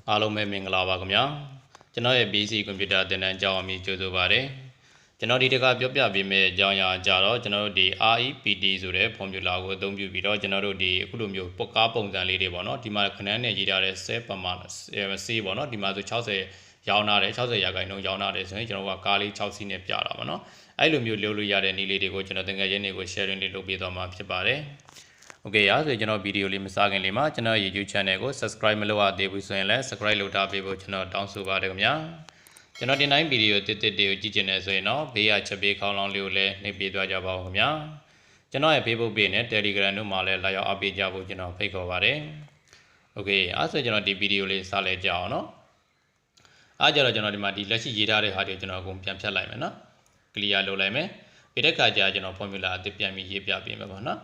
အားလုံးပဲမင်္ဂလာပါခင်ဗျာကျွန်တော်ရဲ့ BC ကွန်ပျူတာသင်တန်းကျောင်းအမည်ကြိုဆိုပါရစေကျွန်တော်ဒီတစ်ခါပြောပြပေးမယ့်အကြောင်းအရာကြတော့ကျွန်တော်တို့ဒီ REPT ဆိုတဲ့ formula ကိုအသုံးပြုပြီးတော့ကျွန်တော်တို့ဒီအခုလိုမျိုးပုတ်ကားပုံစံလေးတွေပေါ့နော်ဒီမှာခဏနဲ့ရေးထားတဲ့ cell ပမာC ပေါ့နော်ဒီမှာဆို60ရောင်းထားတယ်60ရာခိုင်နှုန်းရောင်းထားတယ်ဆိုရင်ကျွန်တော်ကကားလေး6စီးနဲ့ပြတာပါနော်အဲ့လိုမျိုးလုပ်လို့ရတဲ့နည်းလေးတွေကိုကျွန်တော်သင်ငယ်ချင်းတွေကို sharing လေးလုပ်ပေးသွားမှာဖြစ်ပါတယ်โอเคအားဆိုကျွန်တော်ဗီဒီယိုလေးမစခင်လေးမှာကျွန်တော် YouTube channel ကို subscribe မလုပ်ရသေးဘူးဆိုရင်လည်း subscribe လုပ်ထားပေးဖို့ကျွန်တော်တောင်းဆိုပါတယ်ခင်ဗျာကျွန်တော်ဒီတိုင်းဗီဒီယိုတစ်တွေကိုကြည့်ချင်တယ်ဆိုရင်တော့ဘေးကချက်ပေးခေါင်းလောင်းလေးကိုလည်းနှိပ်ပေးသွားကြပါဦးခင်ဗျာကျွန်တော်ရဲ့ Facebook page နဲ့ Telegram တို့မှာလည်းလာရောက်အားပေးကြဖို့ကျွန်တော်ဖိတ်ခေါ်ပါတယ်โอเคအားဆိုကျွန်တော်ဒီဗီဒီယိုလေးစလဲကြအောင်နော်အားကြတော့ကျွန်တော်ဒီမှာဒီလက်ရှိရေးထားတဲ့ဟာတွေကျွန်တော်အကုန်ပြန်ဖြတ်လိုက်မယ်နော် clear လုပ်လိုက်မယ်ပြီးတဲ့အခါကျကျွန်တော် formula အသစ်ပြန်ပြီးရေးပြပေးမယ်ပေါ့နော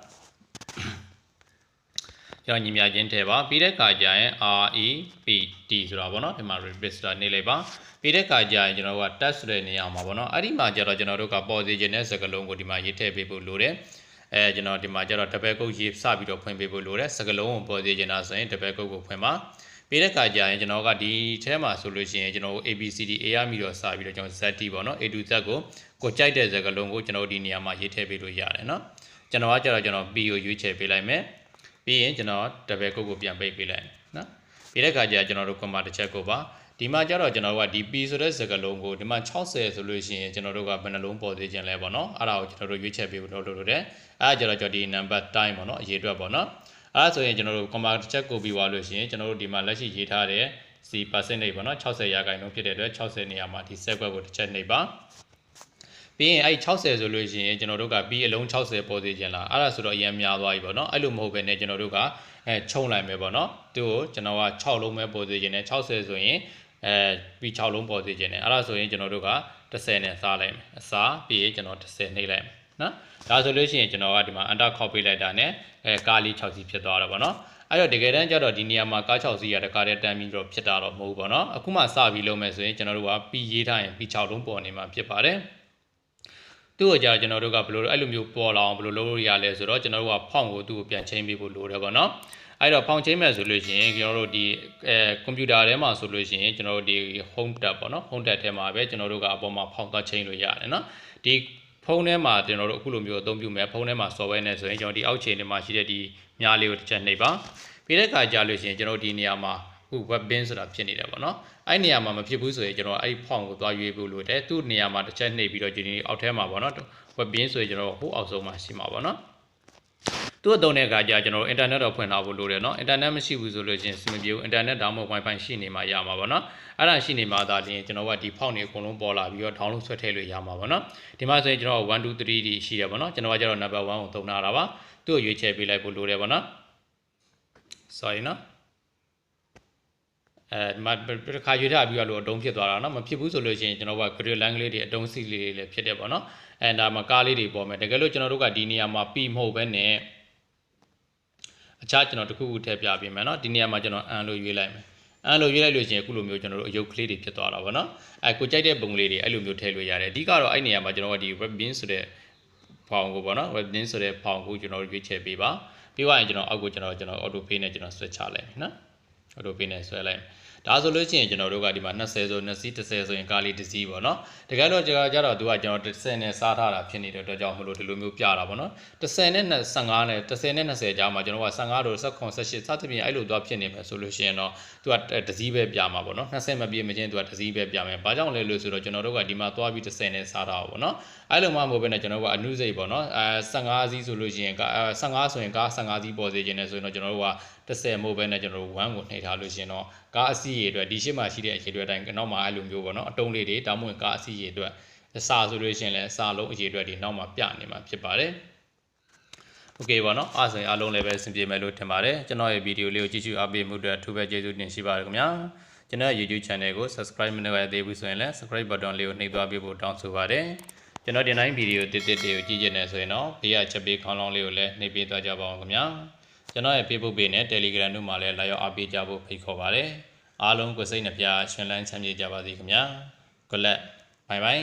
်ကျွန်တော်ညီမြချင်းထဲပါပြီးတဲ့အခါကျရင် REPT ဆိုတာပေါ့နော်ဒီမှာ register နေလိုက်ပါပြီးတဲ့အခါကျရင်ကျွန်တော်က test ဆိုတဲ့နေရာမှာပေါ့နော်အဲ့ဒီမှာကျတော့ကျွန်တော်တို့က position နဲ့စကားလုံးကိုဒီမှာရေးထည့်ပေးဖို့လိုတယ်ကျွန်တော်ဒီမှာကျတော့ double quote ရေးစပြီးတော့ဖွင့်ပေးဖို့လိုတယ်စကားလုံးကို position တာဆိုရင် double quote ကိုဖွင့်ပါပြီးတဲ့အခါကျရင်ကျွန်တော်ကဒီထဲမှာဆိုလို့ရှိရင်ကျွန်တော် ABCD A ရပြီးတော့စပြီးတော့ကျွန်တော် ZT ပေါ့နော် A to Z ကိုကြိုက်တဲ့စကားလုံးကိုကျွန်တော်ဒီနေရာမှာရေးထည့်ပေးလို့ရတယ်နော်ကျွန်တော်ကကျတော့ကျွန်တော် P ကိုရွေးချယ်ပေးလိုက်မယ်ပြီးရင်ကျွန်တော် double quote ကိုပြန်ပိတ်ပေးလိုက်နော်ပြီးတဲ့အခါကျကျွန်တော်တို့ comma တစ်ချက်ကိုပါဒီမှာကျတော့ကျွန်တော်ကဒီ P ဆိုတဲ့စကားလုံးကိုဒီမှာ60ဆိုလို့ရှိရင်ကျွန်တော်တို့ကဘယ်နှလုံးပေါ်သေးခြင်းလဲပေါ့နော်အဲ့ဒါကိုကျွန်တော်တို့ရွေးချယ်ပေးဖို့လုပ်လို့ရတယ်အဲ့ဒါကျတော့ကျွန်တော်ဒီ number time ပေါ့နော်အရေးအတွက်ပေါ့နော်အဲ့ဒါဆိုရင်ကျွန်တော်တို့ comma တစ်ချက်ကိုပြီးသွားလို့ရှိရင်ကျွန်တော်တို့ဒီမှာလက်ရှိရေးထားတဲ့ C percentage ပေါ့နော်60ရာခိုင်နှုန်းဖြစ်တဲ့အတွက်60နေရာမှာဒီ set ကိုတစ်ချက်နှိပ်ပါပြီးရင်အဲ့60ဆိုလို့ရှိရင်ကျွန်တော်တို့က B အလုံး60ပေါ်သေးခြင်းလားအဲ့ဒါဆိုတော့အရင်များသွားပြီပေါ့နော်အဲ့လိုမဟုတ်ဘဲနဲ့ကျွန်တော်တို့ကခြုံလိုက်မယ်ပေါ့နော်သူ့ကိုကျွန်တော်က6လုံးပဲပေါ်သေးခြင်းနဲ့60ဆိုရင်B 6လုံးပေါ်သေးခြင်းနဲ့အဲ့ဒါဆိုရင်ကျွန်တော်တို့က10နဲ့စားလိုက်မယ်အစားပြီးရင်ကျွန်တော်10နှိပ်လိုက်မယ်နော်ဒါဆိုလို့ရှိရင်ကျွန်တော်ကဒီမှာ enter copy လိုက်တာနဲ့ကားလေး6စီဖြစ်သွားတာပေါ့နော်အဲ့တော့တကယ်တမ်းကျတော့ဒီနေရာမှာကား6စီရတဲ့ကားတဲ့တန်းပြီးတော့ဖြစ်တာတော့မဟုတ်ဘူးပေါ့နော်အခုမှစပြီးလုပ်မယ်ဆိုရင်ကျွန်တော်တို့က B ရေးထားရင် B 6လုံးပေါ်နေမှာဖြစ်ပါတယ်သူ့ကိုကြာကျွန်တော်တို့ကဘယ်လိုအဲ့လိုမျိုးပေါ်လာအောင်ဘယ်လိုလုပ်လို့ရလဲဆိုတော့ကျွန်တော်တို့ကဖောင့်ကိုသူ့ကိုပြန်ချိန်ပေးဖို့လိုတယ်ပေါ့နော်အဲ့တော့ဖောင့်ချိန်မဲ့ဆိုလို့ရှိရင်ကျွန်တော်တို့ဒီကွန်ပျူတာထဲမှာဆိုလို့ရှိရင်ကျွန်တော်တို့ဒီ home tab ပေါ့နော် home tab ထဲမှာပဲကျွန်တော်တို့ကအပေါ်မှာဖောင့်သွားချိန်လို့ရတယ်နော်ဒီဖုန်းထဲမှာကျွန်တော်တို့အခုလိုမျိုးအသုံးပြုမယ်ဖုန်းထဲမှာ software နဲ့ဆိုရင်ကျွန်တော်ဒီအောက်ခြေထဲမှာရှိတဲ့ဒီမြားလေးကိုတစ်ချက်နှိပ်ပါပြီးတဲ့အခါကြာလို့ရှိရင်ကျွန်တော်ဒီနေရာမှာအခု web bin ဆိုတာဖြစ်နေတယ်ပေါ့နော်အဲ့နေရာမှာမဖြစ်ဘူးဆိုရင်ကျွန်တော်အဲ့ဒီဖောင့်ကိုသွားရွေးဖို့လိုတယ်သူ့နေရာမှာတစ်ချက်နှိပ်ပြီးတော့ဒီအောက်ထဲမှာပေါ့နော် web bin ဆိုရင်ကျွန်တော်ဟိုအောက်ဆုံးမှာရှိမှာပေါ့နော်သူ့အသုံးတဲ့အခါကျကျွန်တော် internet တော့ဖွင့်ထားဖို့လိုတယ်เนาะ internet မရှိဘူးဆိုလို့ရှိရင်စမပြေဘူး internet ဒါမှမဟုတ် wifi ရှိနေမှရမှာပေါ့နော်အဲ့ဒါရှိနေမှသာလျှင်ကျွန်တော်ကဒီဖောင့်တွေအကုန်လုံးပေါ်လာပြီးတော့ download ဆွဲထည့်လို့ရမှာပေါ့နော်ဒီမှာဆိုရင်ကျွန်တော်1 2 3ဒီရှိတယ်ပေါ့နော်ကျွန်တော်ကကျတော့ number 1ကိုသုံးထားတာပါသူ့ကိုရွေးချယ်ပေးလိုက်ဖို့လိုတယ်ပေါ့နော် sorry နော်ဒီမှာတစ်ခါရွေးထားပြီးတော့အတုံးဖြစ်သွားတာเนาะမဖြစ်ဘူးဆိုလို့ရှိရင်ကျွန်တော်က grid line လေးတွေအတုံးစီလေးတွေလည်းဖြစ်တယ်ပေါ့နော်ဒါမှကားလေးတွေပေါ်မယ်တကယ်လို့ကျွန်တော်တို့ကဒီနေရာမှာပြီးမဟုတ်ဘဲနဲ့အခြားကျွန်တော်တခုခုထည့်ပြပေးမယ်เนาะဒီနေရာမှာကျွန်တော် an လို့ရွေးလိုက်မယ် an လို့ရွေးလိုက်လို့ရှိရင်အခုလိုမျိုးကျွန်တော်တို့အယုတ်ကလေးတွေဖြစ်သွားတာပေါ့နော်ကိုကြိုက်တဲ့ပုံလေးတွေအဲ့လိုမျိုးထည့်လို့ရတယ်အဓိကတော့အဲ့နေရာမှာကျွန်တော်ကဒီ web bin ဆိုတဲ့ဖောင်ကိုပေါ့နော် web bin ဆိုတဲ့ဖောင်ကိုကျွန်တော်ရွေးချယ်ပေးပါပြီးသွားရင်ကျွန်တော်အောက်ကိုကျွန်တော် auto pay နဲ့ကျွန်တော်ဆွဲချလိုက်မယ်နော် auto pay နဲ့ဆွဲလိုက်ဒါဆိုလို့ရှိရင်ကျွန်တော်တို့ကဒီမှာ20ဆို2စီး30ဆိုရင်ကားလေးတစ်စီးပေါ့နော်တကယ်လို့ကြတော့သူကကျွန်တော်10နဲ့စားထားတာဖြစ်နေတဲ့အတွက်ကြောင့်မလို့ဒီလိုမျိုးပြတာပေါ့နော်10နဲ့15နဲ့10နဲ့20ကြားမှာကျွန်တော်က15တို့19 18စသဖြင့်အဲ့လိုသွားဖြစ်နေမယ်ဆိုလို့ရှိရင်တော့သူကတစ်စီးပဲပြမှာပေါ့နော်20မပြည့်မချင်းသူကတစ်စီးပဲပြမယ်ဘာကြောင့်လဲလို့ဆိုတော့ကျွန်တော်တို့ကဒီမှာသွားပြီး10နဲ့စားထားတာပေါ့နော်အဲ့လိုမှမဟုတ်ဘဲနဲ့ကျွန်တော်တို့ကအနုစိတ်ပေါ့နော်15စီးဆိုလို့ရှိရင်15ဆိုရင်ကား15စီးပေါ်စေခြင်းနဲ့ဆိုရင်တော့ကျွန်တော်တို့က10မဟုတ်ဘဲနဲ့ကျွန်တော်တို့1ကိုနှိပ်ထားလို့ရှိရင်တော့ကားအစီးရေအတွက်ဒီရှေ့မှာရှိတဲ့အရေအတွက်တိုင်းနောက်မှာအဲ့လိုမျိုးပေါ့နော်အတုံးလေးတွေတောင်းမဝင်ကားအစီးရေအတွက်စာဆိုလို့ရှိရင်လည်းစာလုံးအရေအတွက်တွေနောက်မှာပြနေမှာဖြစ်ပါတယ်โอเคပါเนาะအားဆိုရင်အားလုံးလည်းပဲအဆင်ပြေမယ်လို့ထင်ပါတယ်ကျွန်တော်ရဲ့ဗီဒီယိုလေးကိုကြည့်ရှုအားပေးမှုအတွက်အထူးပဲကျေးဇူးတင်ရှိပါတယ်ခင်ဗျာကျွန်တော်ရဲ့ YouTube channel ကို subscribe မလုပ်ရသေးဘူးဆိုရင်လည်း subscribe button လေးကိုနှိပ်သွားပေးဖို့တောင်းဆိုပါတယ်ကျွန်တော်ဒီတိုင်းဗီဒီယိုတစ်တွေကိုကြည့်ကြနေဆိုရင်တော့ဘေးကချက်ပေးခေါင်းလောင်းလေးကိုလည်းနှိပ်ပေးသွားကြပါအောင်ခင်ဗျာကျွန်တော်ရဲ့ Facebook page နဲ့ Telegram တို့မှာလည်းလာရောက်အားပေးကြဖို့ဖိတ်ခေါ်ပါတယ်အားလုံးကိုစိတ်နှပြရှင်လန်းချမ်းမြေ့ကြပါစေခင်ဗျာ Good luck bye bye